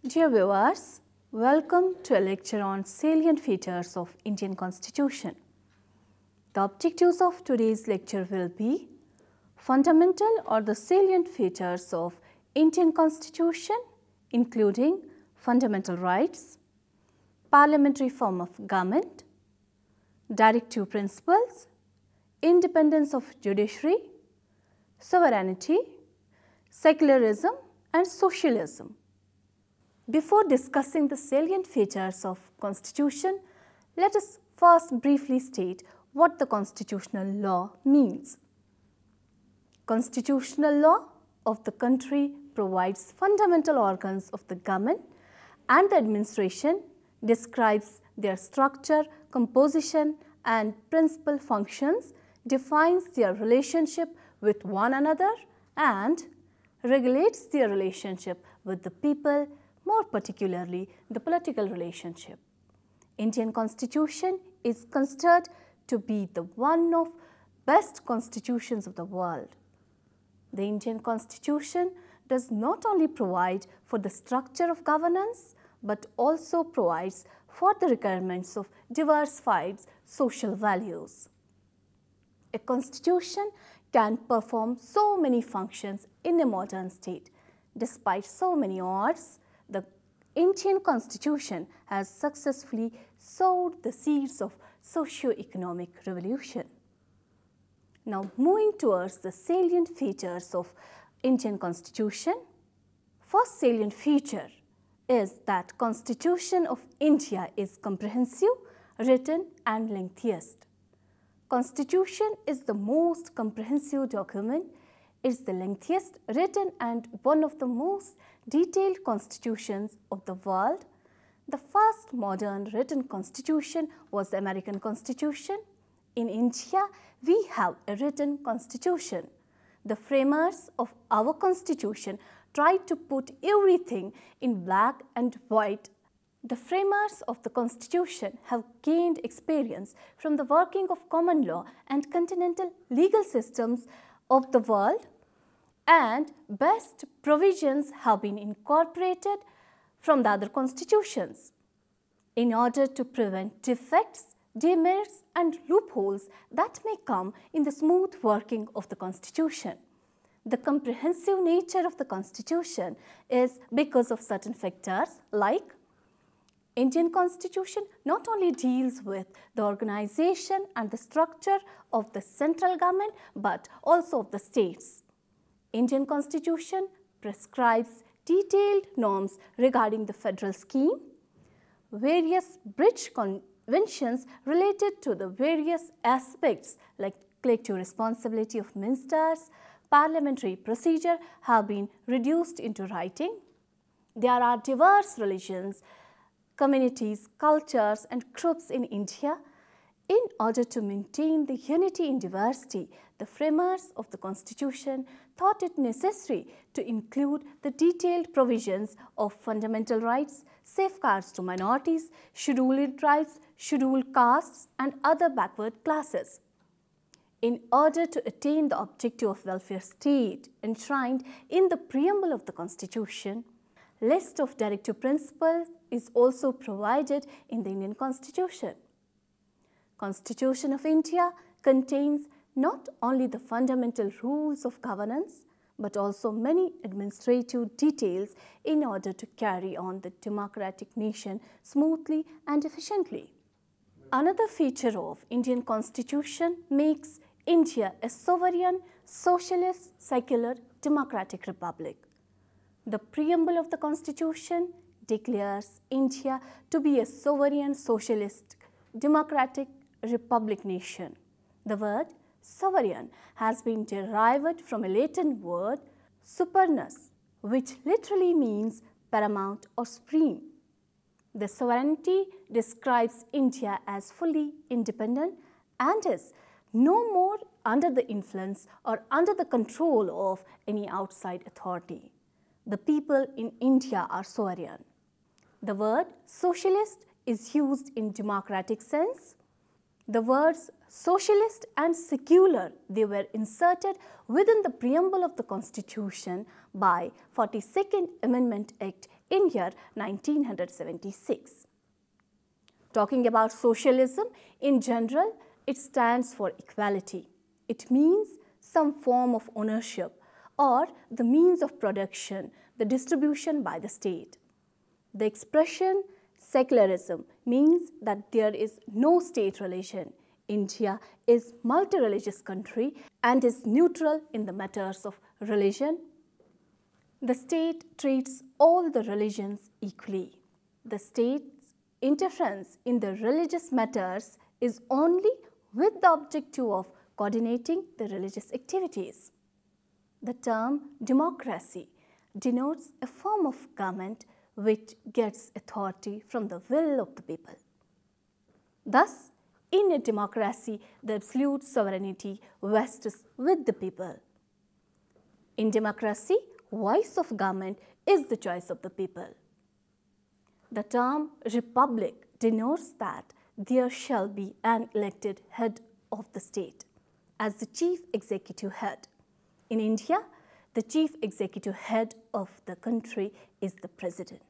Dear viewers, welcome to a lecture on salient features of Indian Constitution. The objectives of today's lecture will be fundamental or the salient features of Indian Constitution, including fundamental rights, parliamentary form of government, directive principles, independence of judiciary, sovereignty, secularism and socialism. Before discussing the salient features of Constitution, let us first briefly state what the constitutional law means. Constitutional law of the country provides fundamental organs of the government and the administration, describes their structure, composition and principal functions, defines their relationship with one another and regulates their relationship with the people, more particularly the political relationship. Indian Constitution is considered to be the one of best constitutions of the world. The Indian Constitution does not only provide for the structure of governance, but also provides for the requirements of diversified social values. A constitution can perform so many functions in a modern state. Despite so many odds, the Indian Constitution has successfully sowed the seeds of socio-economic revolution. Now, moving towards the salient features of Indian Constitution. First salient feature is that Constitution of India is comprehensive, written and lengthiest. Constitution is the most comprehensive document, it is the lengthiest written and one of the most detailed constitutions of the world. The first modern written constitution was the American Constitution. In India, we have a written constitution. The framers of our constitution tried to put everything in black and white. The framers of the constitution have gained experience from the working of common law and continental legal systems of the world, and best provisions have been incorporated from the other constitutions. In order to prevent defects, demerits and loopholes that may come in the smooth working of the constitution. The comprehensive nature of the constitution is because of certain factors like Indian Constitution not only deals with the organization and the structure of the central government, but also of the states. Indian Constitution prescribes detailed norms regarding the federal scheme. Various bridge conventions related to the various aspects like collective responsibility of ministers, parliamentary procedure have been reduced into writing. There are diverse religions, communities, cultures and groups in India. In order to maintain the unity in diversity, the framers of the Constitution thought it necessary to include the detailed provisions of fundamental rights, safeguards to minorities, scheduled tribes, scheduled castes and other backward classes. In order to attain the objective of welfare state enshrined in the preamble of the Constitution, list of directive principles is also provided in the Indian Constitution. Constitution of India contains not only the fundamental rules of governance, but also many administrative details in order to carry on the democratic nation smoothly and efficiently. Another feature of Indian Constitution makes India a sovereign, socialist, secular, democratic republic. The preamble of the Constitution declares India to be a sovereign, socialist, democratic republic nation. The word sovereign has been derived from a Latin word supernus, which literally means paramount or supreme. The sovereignty describes India as fully independent and is no more under the influence or under the control of any outside authority. The people in India are sovereign. The word socialist is used in democratic sense. The words socialist and secular, they were inserted within the preamble of the Constitution by 42nd Amendment Act in year 1976. Talking about socialism in general, it stands for equality. It means some form of ownership or the means of production, the distribution by the state. The expression secularism means that there is no state religion. India is a multi-religious country and is neutral in the matters of religion. The state treats all the religions equally. The state's interference in the religious matters is only with the objective of coordinating the religious activities. The term democracy denotes a form of government which gets authority from the will of the people. Thus, in a democracy, the absolute sovereignty rests with the people. In democracy, voice of government is the choice of the people. The term republic denotes that there shall be an elected head of the state as the chief executive head. In India, the chief executive head of the country is the president.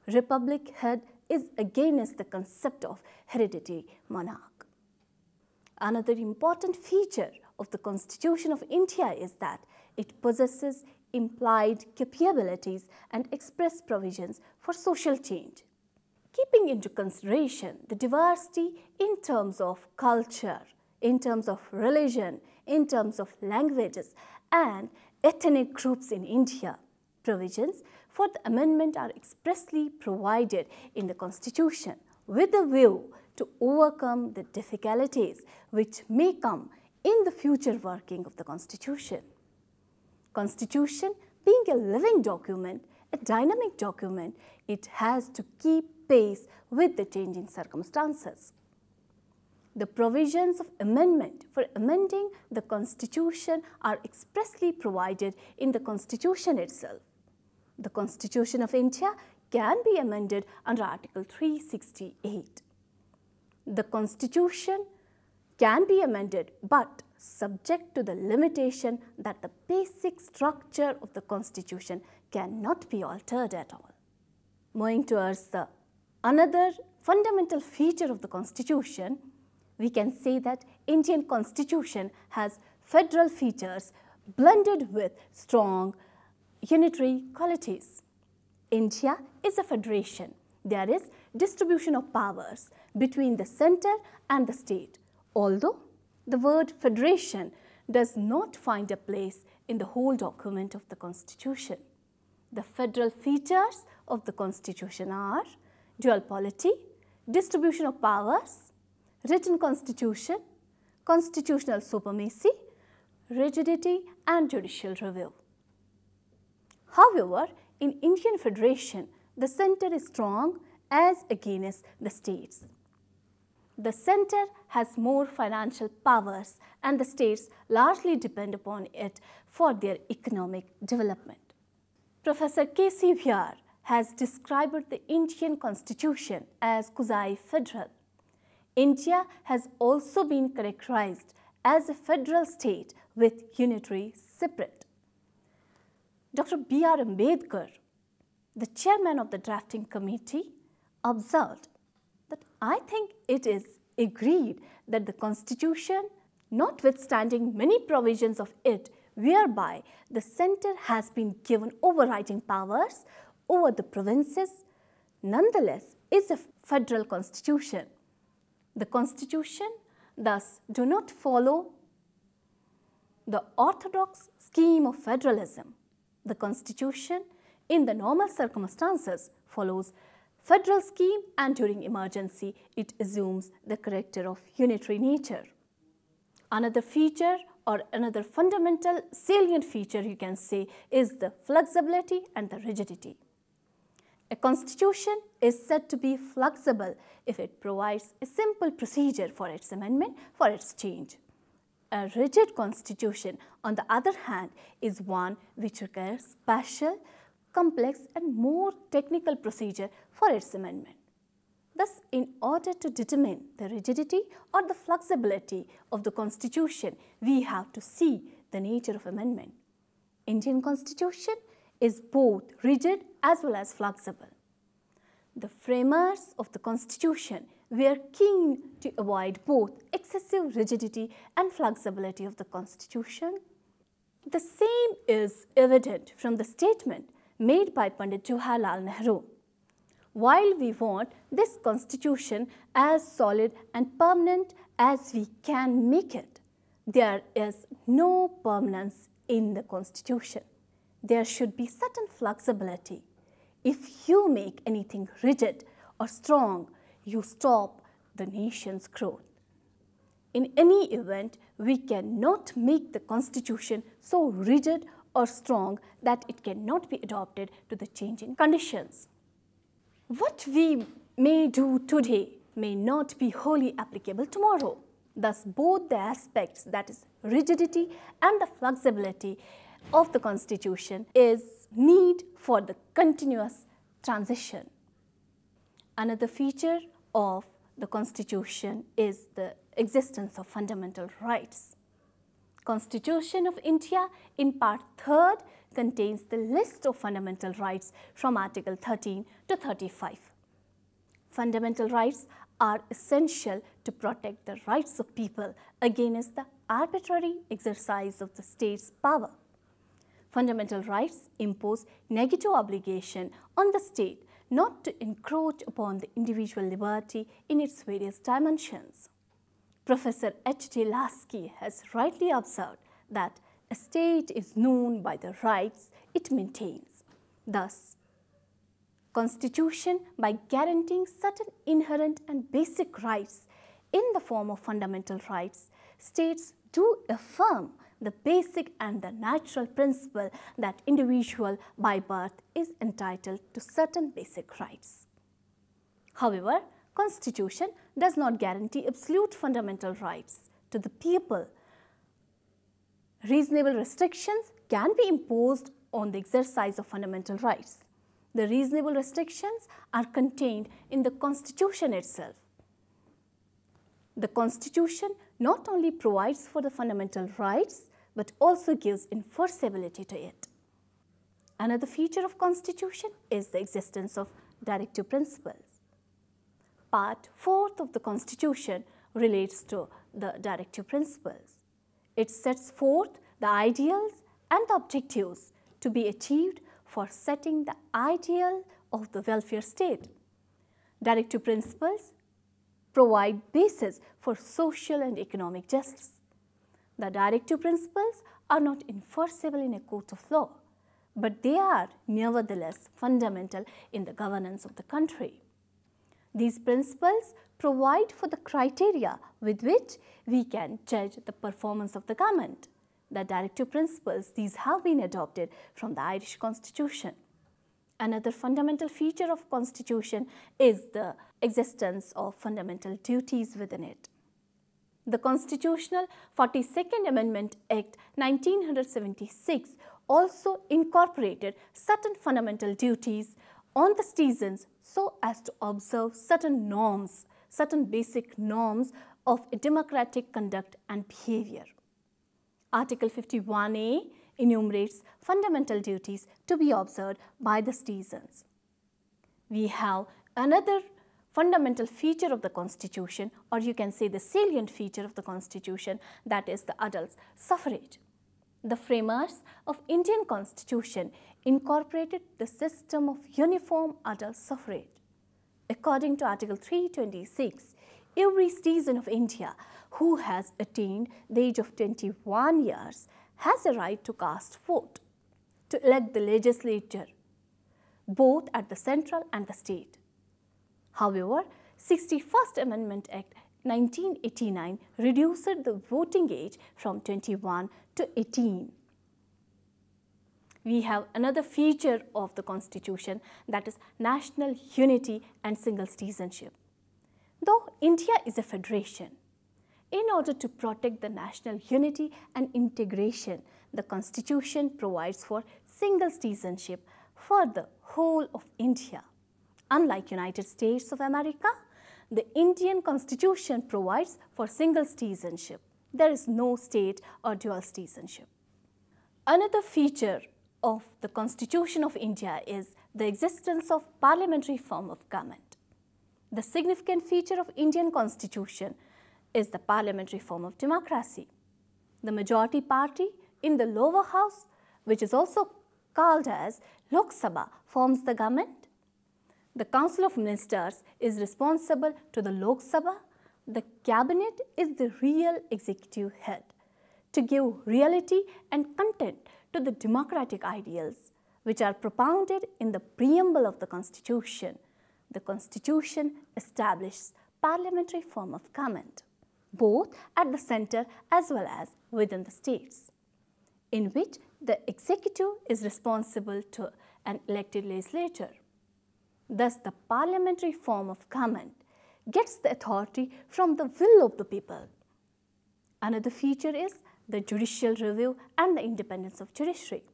Republic head is against the concept of hereditary monarch. Another important feature of the Constitution of India is that it possesses implied capabilities and express provisions for social change. Keeping into consideration the diversity in terms of culture, in terms of religion, in terms of languages and ethnic groups in India, provisions for the amendment are expressly provided in the Constitution with a view to overcome the difficulties which may come in the future working of the Constitution. Constitution being a living document, a dynamic document, it has to keep pace with the changing circumstances. The provisions of amendment for amending the Constitution are expressly provided in the Constitution itself. The Constitution of India can be amended under Article 368. The Constitution can be amended but subject to the limitation that the basic structure of the Constitution cannot be altered at all. Moving towards the another fundamental feature of the Constitution, we can say that Indian Constitution has federal features blended with strong unitary qualities. India is a federation. There is distribution of powers between the center and the state, although the word federation does not find a place in the whole document of the Constitution. The federal features of the Constitution are dual polity, distribution of powers, written constitution, constitutional supremacy, rigidity and judicial review. However, in Indian Federation, the center is strong as against the states. The center has more financial powers and the states largely depend upon it for their economic development. Professor K.C. Vyar has described the Indian Constitution as quasi-federal. India has also been characterized as a federal state with unitary separate. Dr. B.R. Ambedkar, the chairman of the drafting committee, observed that I think it is agreed that the Constitution, notwithstanding many provisions of it whereby the center has been given overriding powers over the provinces, nonetheless is a federal constitution. The Constitution thus do not follow the orthodox scheme of federalism. The Constitution in the normal circumstances follows federal scheme and during emergency it assumes the character of unitary nature. Another feature or another fundamental salient feature you can say is the flexibility and the rigidity. A constitution is said to be flexible if it provides a simple procedure for its amendment, for its change. A rigid constitution, on the other hand, is one which requires special, complex and more technical procedure for its amendment. Thus, in order to determine the rigidity or the flexibility of the Constitution, we have to see the nature of amendment. Indian Constitution is both rigid as well as flexible. The framers of the Constitution were keen to avoid both excessive rigidity and flexibility of the Constitution. The same is evident from the statement made by Pandit Jawaharlal Nehru. While we want this Constitution as solid and permanent as we can make it, there is no permanence in the Constitution. There should be certain flexibility. If you make anything rigid or strong, you stop the nation's growth. In any event, we cannot make the Constitution so rigid or strong that it cannot be adopted to the changing conditions. What we may do today may not be wholly applicable tomorrow. Thus, both the aspects, that is rigidity and the flexibility of the Constitution, is need for the continuous transition. Another feature of the Constitution is the existence of fundamental rights. Constitution of India in Part 3rd contains the list of fundamental rights from Article 13 to 35. Fundamental rights are essential to protect the rights of people against the arbitrary exercise of the state's power. Fundamental rights impose negative obligation on the state not to encroach upon the individual liberty in its various dimensions. Professor H.J. Lasky has rightly observed that a state is known by the rights it maintains. Thus, Constitution, by guaranteeing certain inherent and basic rights in the form of fundamental rights, states do affirm the basic and the natural principle that individual by birth is entitled to certain basic rights. However, Constitution does not guarantee absolute fundamental rights to the people. Reasonable restrictions can be imposed on the exercise of fundamental rights. The reasonable restrictions are contained in the Constitution itself. The Constitution not only provides for the fundamental rights but also gives enforceability to it. Another feature of Constitution is the existence of directive principles. Part 4th of the Constitution relates to the directive principles. It sets forth the ideals and the objectives to be achieved for setting the ideal of the welfare state. Directive principles provide basis for social and economic justice. The directive principles are not enforceable in a court of law, but they are nevertheless fundamental in the governance of the country. These principles provide for the criteria with which we can judge the performance of the government. The directive principles, these have been adopted from the Irish Constitution. Another fundamental feature of Constitution is the existence of fundamental duties within it. The Constitutional 42nd Amendment Act 1976 also incorporated certain fundamental duties on the citizens so as to observe certain norms, certain basic norms of democratic conduct and behavior. Article 51A enumerates fundamental duties to be observed by the citizens. We have another fundamental feature of the Constitution, or you can say the salient feature of the Constitution, that is the adult suffrage. The framers of Indian Constitution incorporated the system of uniform adult suffrage. According to Article 326, every citizen of India who has attained the age of 21 years has a right to cast vote, to elect the legislature, both at the central and the state. However, 61st Amendment Act 1989 reduced the voting age from 21 to 18. We have another feature of the Constitution, that is national unity and single citizenship. Though India is a federation, in order to protect the national unity and integration, the Constitution provides for single citizenship for the whole of India. Unlike United States of America, the Indian Constitution provides for single citizenship. There is no state or dual citizenship. Another feature of the Constitution of India is the existence of parliamentary form of government. The significant feature of Indian Constitution is the parliamentary form of democracy. The majority party in the lower house, which is also called as Lok Sabha, forms the government. The Council of Ministers is responsible to the Lok Sabha. The cabinet is the real executive head to give reality and content to the democratic ideals which are propounded in the preamble of the Constitution. The Constitution establishes parliamentary form of government, both at the center as well as within the states, in which the executive is responsible to an elected legislature. Thus, the parliamentary form of government gets the authority from the will of the people. Another feature is the judicial review and the independence of judiciary.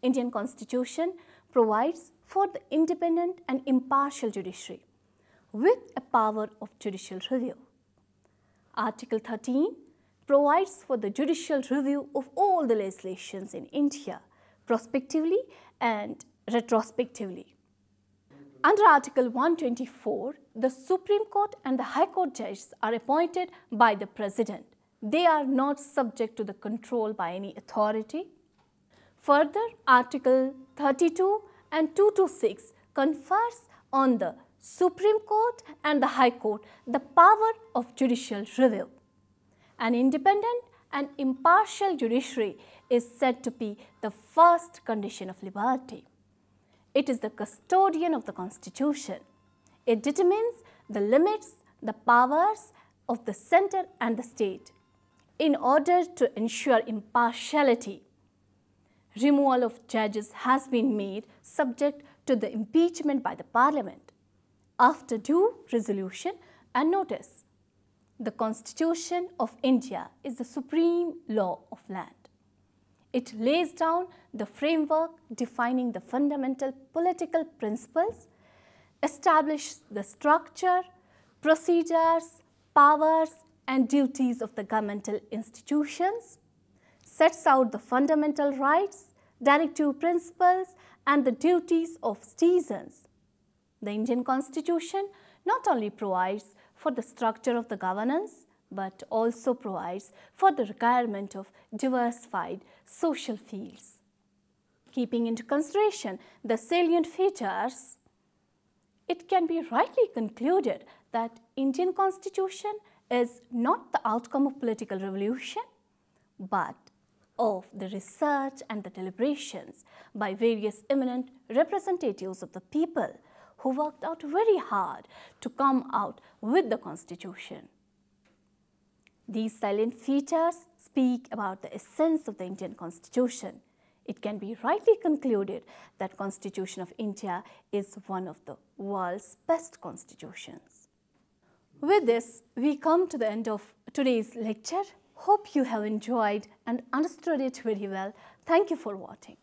Indian Constitution provides for the independent and impartial judiciary with a power of judicial review. Article 13 provides for the judicial review of all the legislations in India, prospectively and retrospectively. Under Article 124, the Supreme Court and the High Court judges are appointed by the President. They are not subject to the control by any authority. Further, Article 32 and 226 confers on the Supreme Court and the High Court the power of judicial review. An independent and impartial judiciary is said to be the first condition of liberty. It is the custodian of the Constitution. It determines the limits, the powers of the center and the state. In order to ensure impartiality, removal of judges has been made subject to the impeachment by the Parliament after due resolution and notice. The Constitution of India is the supreme law of land. It lays down the framework defining the fundamental political principles, establishes the structure, procedures, powers, and duties of the governmental institutions, sets out the fundamental rights, directive principles, and the duties of citizens. The Indian Constitution not only provides for the structure of the governance, but also provides for the requirement of diversified social fields. Keeping into consideration the salient features, it can be rightly concluded that Indian Constitution is not the outcome of political revolution, but of the research and the deliberations by various eminent representatives of the people who worked out very hard to come out with the Constitution. These salient features speak about the essence of the Indian Constitution. It can be rightly concluded that Constitution of India is one of the world's best constitutions. With this, we come to the end of today's lecture. Hope you have enjoyed and understood it very well. Thank you for watching.